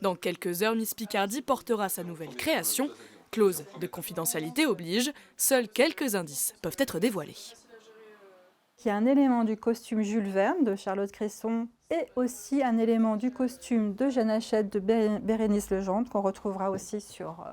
Dans quelques heures, Miss Picardie portera sa nouvelle création. Clause de confidentialité oblige, seuls quelques indices peuvent être dévoilés. Il y a un élément du costume Jules Verne de Charlotte Cresson et aussi un élément du costume de Jeanne Hachette de Bérénice Legendre qu'on retrouvera aussi sur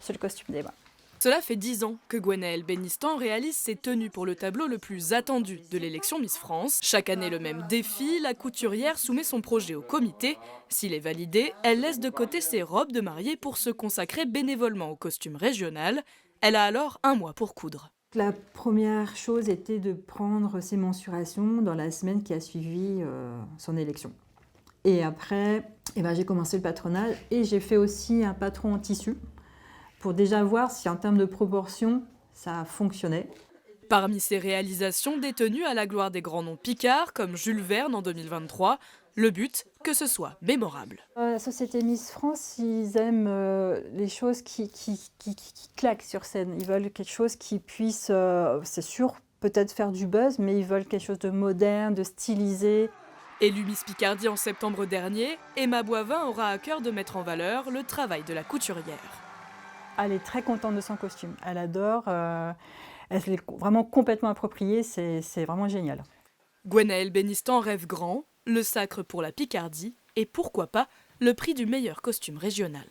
le costume des bains. Cela fait 10 ans que Gwenaëlle Bénistan réalise ses tenues pour le tableau le plus attendu de l'élection Miss France. Chaque année le même défi, la couturière soumet son projet au comité. S'il est validé, elle laisse de côté ses robes de mariée pour se consacrer bénévolement au costume régional. Elle a alors 1 mois pour coudre. La première chose était de prendre ses mensurations dans la semaine qui a suivi son élection. Et après, j'ai commencé le patronage et j'ai fait aussi un patron en tissu pour déjà voir si en termes de proportion, ça fonctionnait. Parmi ses réalisations, des tenues à la gloire des grands noms picards comme Jules Verne en 2023, le but, que ce soit mémorable. La société Miss France, ils aiment les choses qui claquent sur scène. Ils veulent quelque chose qui puisse, c'est sûr, peut-être faire du buzz, mais ils veulent quelque chose de moderne, de stylisé. Élue Miss Picardie en septembre dernier, Emma Boivin aura à cœur de mettre en valeur le travail de la couturière. Elle est très contente de son costume. Elle adore. Elle s'est vraiment complètement appropriée. C'est vraiment génial. Gwenaëlle Bénistan rêve grand, le sacre pour la Picardie et pourquoi pas le prix du meilleur costume régional.